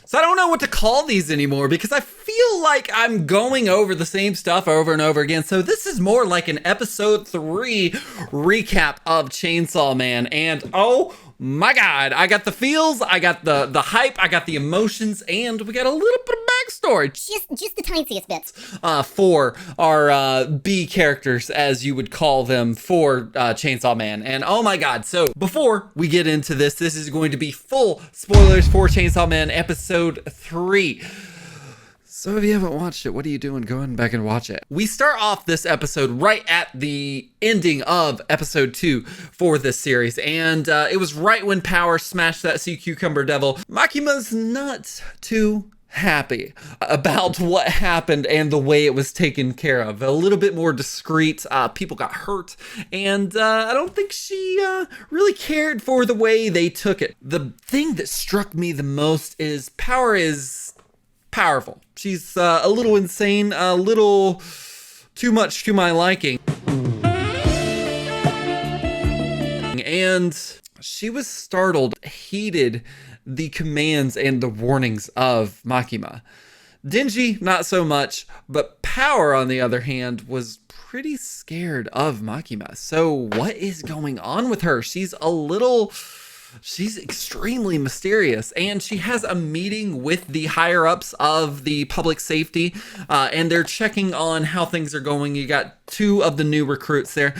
So I don't know what to call these anymore because I feel like I'm going over the same stuff over and over again. So this is more like an episode 3 recap of Chainsaw Man. And oh my God, I got the feels, I got the hype, I got the emotions, and we got a little bit of backstory. Just the tiniest bits. For our B characters, as you would call them, for Chainsaw Man. And oh my God, so before we get into this, this is going to be full spoilers for Chainsaw Man episode 3. So if you haven't watched it, what are you doing going back and watch it? We start off this episode right at the ending of episode 2 for this series. And it was right when Power smashed that sea cucumber devil. Makima's not too happy about what happened and the way it was taken care of. A little bit more discreet. People got hurt, and I don't think she really cared for the way they took it. The thing that struck me the most is Power is powerful. She's a little insane, a little too much to my liking. And she was startled, heeded the commands and the warnings of Makima. Denji, not so much, but Power, on the other hand, was pretty scared of Makima. So what is going on with her? She's extremely mysterious, and she has a meeting with the higher ups of the public safety, and they're checking on how things are going. You got 2 of the new recruits there.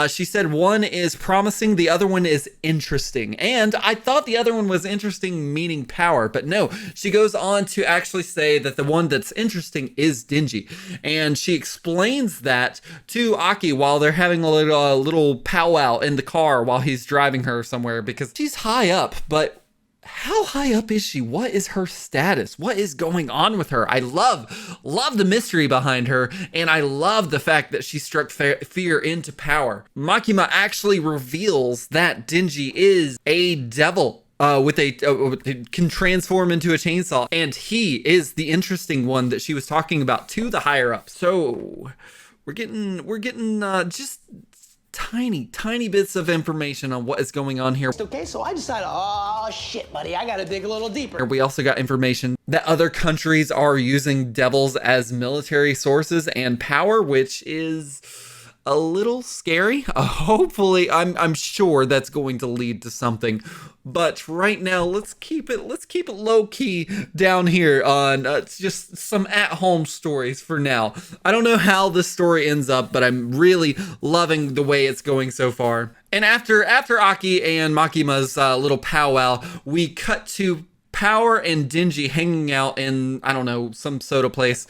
She said one is promising, the other one is interesting. And I thought the other one was interesting, meaning Power, but no, she goes on to actually say that the one that's interesting is Denji. And she explains that to Aki while they're having a little powwow in the car while he's driving her somewhere, because she's high up, but how high up is she? What is her status? What is going on with her? I love the mystery behind her, and I love the fact that she struck fear into Power. Makima actually reveals that Denji is a devil can transform into a chainsaw, and he is the interesting one that she was talking about to the higher up. So we're getting just tiny bits of information on what is going on here. Okay, so I decided, oh shit, buddy, I gotta dig a little deeper. We also got information that other countries are using devils as military sources and power, which is a little scary. Hopefully, I'm sure that's going to lead to something. But right now, let's keep it low key down here on just some at-home stories for now. I don't know how this story ends up, but I'm really loving the way it's going so far. And after Aki and Makima's little powwow, we cut to Power and Denji hanging out in, I don't know, some soda place.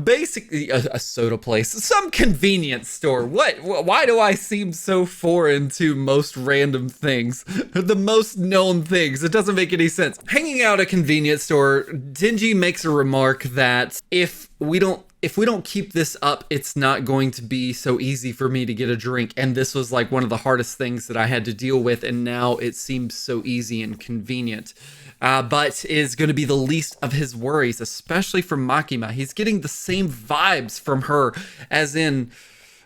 Basically a soda place, some convenience store. Why do I seem so foreign to most random things, the most known things? It doesn't make any sense. Hanging out at a convenience store, Denji makes a remark that if we don't keep this up, it's not going to be so easy for me to get a drink. And this was like one of the hardest things that I had to deal with, and now it seems so easy and convenient. But is going to be the least of his worries, especially from Makima. He's getting the same vibes from her, as in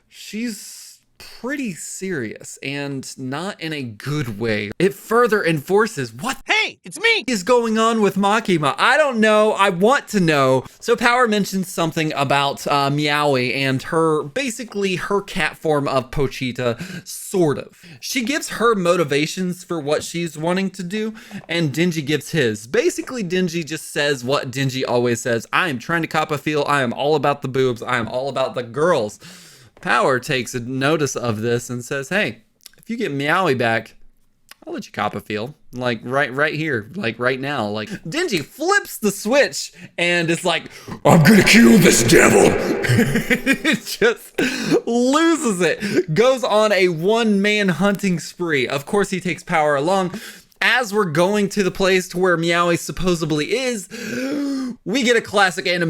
she's pretty serious and not in a good way. It further enforces what It's me! is going on with Makima. I don't know. I want to know. So Power mentions something about Meowie and basically her cat form of Pochita, sort of. She gives her motivations for what she's wanting to do, and Denji gives his. Basically, Denji just says what Denji always says. I am trying to cop a feel. I am all about the boobs. I am all about the girls. Power takes a notice of this and says, hey, if you get Meowie back, I'll let you cop a feel. Like right here, like right now. Like Denji flips the switch and it's like, I'm gonna kill this devil. It just loses it. Goes on a one-man hunting spree. Of course, he takes Power along. As we're going to the place to where Meowie supposedly is, we get a classic anime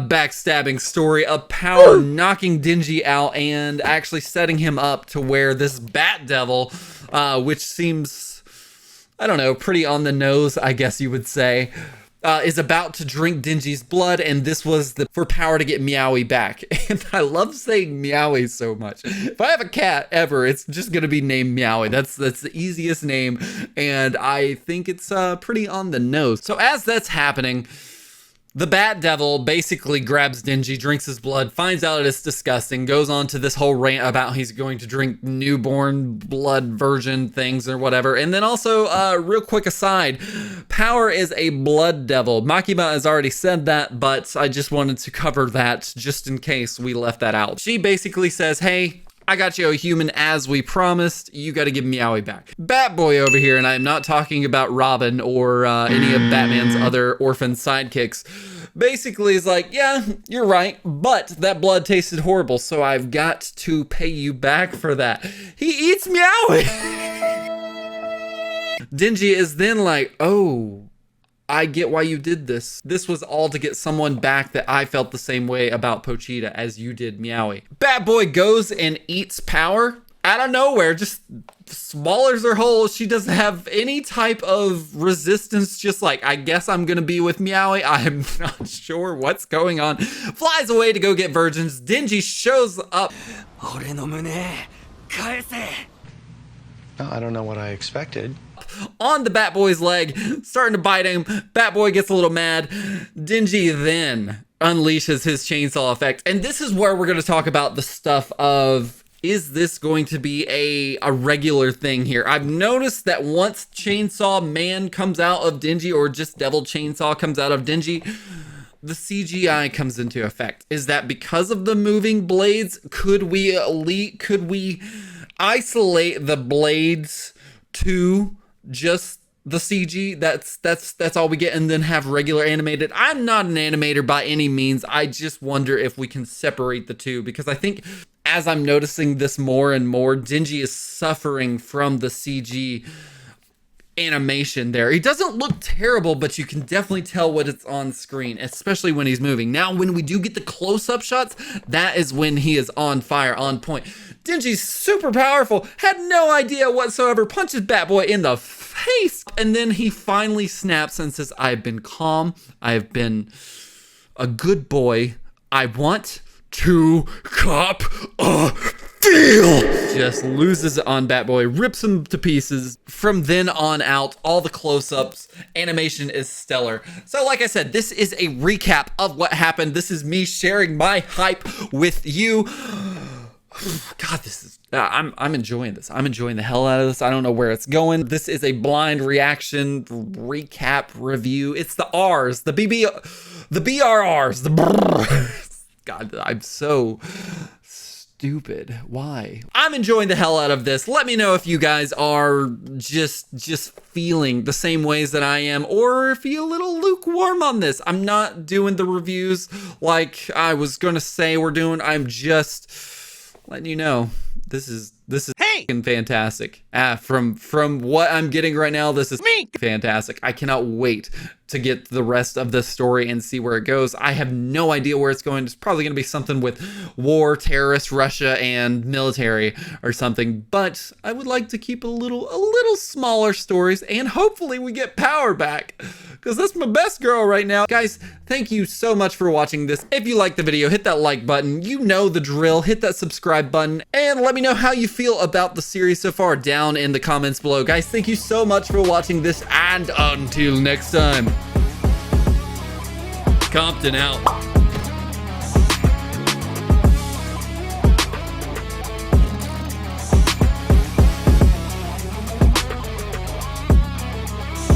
backstabbing story of Power knocking Denji out and actually setting him up to where this bat devil, which seems, I don't know, pretty on the nose, I guess you would say, is about to drink Denji's blood, and this was for power to get Meowie back. And I love saying Meowie so much. If I have a cat ever, it's just gonna be named Meowie. That's the easiest name, and I think it's pretty on the nose. So as that's happening, the Bat Devil basically grabs Denji, drinks his blood, finds out it's disgusting, goes on to this whole rant about he's going to drink newborn blood virgin things or whatever. And then also, real quick aside, Power is a blood devil. Makima has already said that, but I just wanted to cover that just in case we left that out. She basically says, hey, I got you a human as we promised. You got to give Meowie back. Batboy over here, and I'm not talking about Robin or any of Batman's other orphan sidekicks, basically is like, yeah, you're right, but that blood tasted horrible, so I've got to pay you back for that. He eats Meowie. Denji is then like, oh, I get why you did this. This was all to get someone back that I felt the same way about Pochita as you did Meowie. Batboy goes and eats Power out of nowhere, just swallows her whole. She doesn't have any type of resistance, just like, I guess I'm gonna be with Meowie. I'm not sure what's going on. Flies away to go get virgins. Denji shows up. No, I don't know what I expected. On the Batboy's leg, starting to bite him. Batboy gets a little mad. Denji then unleashes his chainsaw effect. And this is where we're going to talk about the stuff of, is this going to be a regular thing here? I've noticed that once Chainsaw Man comes out of Denji, or just Devil Chainsaw comes out of Denji, the CGI comes into effect. Is that because of the moving blades? Could we isolate the blades to just the CG? That's all we get, and then have regular animated. I'm not an animator by any means. I just wonder if we can separate the two, because I think as I'm noticing this more and more, Denji is suffering from the CG animation there. He doesn't look terrible, but you can definitely tell what it's on screen, especially when he's moving. Now, when we do get the close-up shots, that is when he is on fire, on point. Denji's super powerful, had no idea whatsoever, punches Batboy in the face, and then he finally snaps and says, I've been calm, I've been a good boy, I want to cop a deal. Just loses it on Batboy, rips him to pieces. From then on out, all the close-ups, animation is stellar. So like I said, this is a recap of what happened. This is me sharing my hype with you. God, this is, I'm enjoying this. I'm enjoying the hell out of this. I don't know where it's going. This is a blind reaction recap review. It's the R's, the BRRs, the brrrs. God, I'm so stupid. Why? I'm enjoying the hell out of this. Let me know if you guys are just feeling the same ways that I am, or if you're a little lukewarm on this. I'm not doing the reviews like I was gonna say we're doing. I'm just letting you know this is fucking fantastic. From what I'm getting right now, this is fantastic. I cannot wait to get the rest of the story and see where it goes. I have no idea where it's going. It's probably going to be something with war, terrorists, Russia, and military or something. But I would like to keep a little smaller stories, and hopefully we get Power back, because that's my best girl right now. Guys, thank you so much for watching this. If you liked the video, hit that like button. You know the drill. Hit that subscribe button, and let me know how you feel about the series so far down in the comments below. Guys, thank you so much for watching this, and until next time, Compton out.